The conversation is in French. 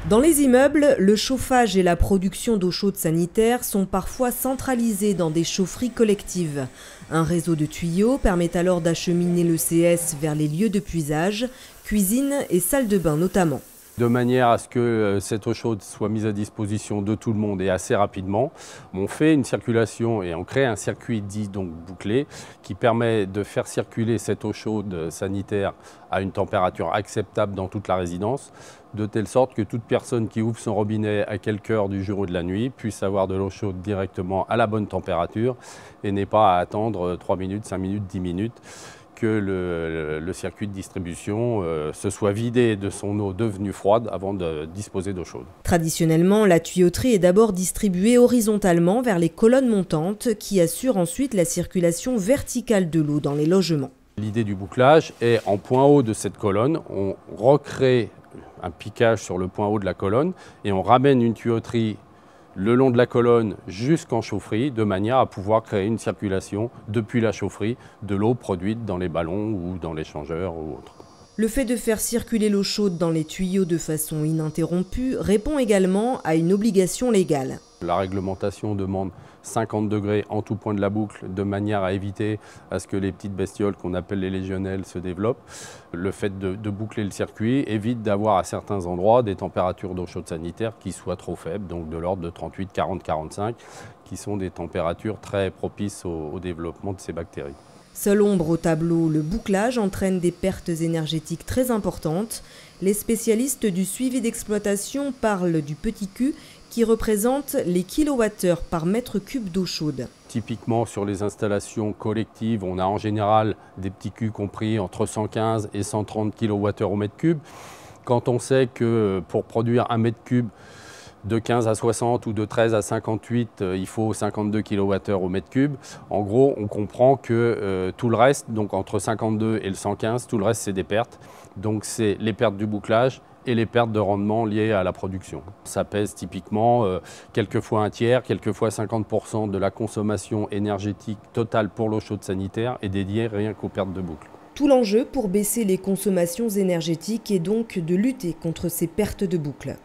Dans les immeubles, le chauffage et la production d'eau chaude sanitaire sont parfois centralisés dans des chaufferies collectives. Un réseau de tuyaux permet alors d'acheminer le CS vers les lieux de puisage, cuisine et salle de bain notamment. De manière à ce que cette eau chaude soit mise à disposition de tout le monde et assez rapidement, on fait une circulation et on crée un circuit dit donc bouclé qui permet de faire circuler cette eau chaude sanitaire à une température acceptable dans toute la résidence, de telle sorte que toute personne qui ouvre son robinet à quelque heure du jour ou de la nuit puisse avoir de l'eau chaude directement à la bonne température et n'ait pas à attendre 3 minutes, 5 minutes, 10 minutes. Que le circuit de distribution se soit vidé de son eau devenue froide avant de disposer d'eau chaude. Traditionnellement, la tuyauterie est d'abord distribuée horizontalement vers les colonnes montantes qui assurent ensuite la circulation verticale de l'eau dans les logements. L'idée du bouclage est en point haut de cette colonne, on recrée un piquage sur le point haut de la colonne et on ramène une tuyauterie le long de la colonne jusqu'en chaufferie, de manière à pouvoir créer une circulation depuis la chaufferie de l'eau produite dans les ballons ou dans l'échangeur ou autre. Le fait de faire circuler l'eau chaude dans les tuyaux de façon ininterrompue répond également à une obligation légale. La réglementation demande 50 degrés en tout point de la boucle, de manière à éviter à ce que les petites bestioles qu'on appelle les légionnelles se développent. Le fait de boucler le circuit évite d'avoir à certains endroits des températures d'eau chaude sanitaire qui soient trop faibles, donc de l'ordre de 38, 40, 45, qui sont des températures très propices au développement de ces bactéries. Seule ombre au tableau, le bouclage entraîne des pertes énergétiques très importantes. Les spécialistes du suivi d'exploitation parlent du petit Q qui représente les kilowattheures par mètre cube d'eau chaude. Typiquement sur les installations collectives, on a en général des petits Q compris entre 115 et 130 kWh au mètre cube. Quand on sait que pour produire un mètre cube de 15 à 60 ou de 13 à 58, il faut 52 kWh au mètre cube. En gros, on comprend que tout le reste, donc entre 52 et le 115, tout le reste c'est des pertes. Donc c'est les pertes du bouclage et les pertes de rendement liées à la production. Ça pèse typiquement quelquefois un tiers, quelquefois 50% de la consommation énergétique totale pour l'eau chaude sanitaire est dédiée rien qu'aux pertes de boucle. Tout l'enjeu pour baisser les consommations énergétiques est donc de lutter contre ces pertes de boucle.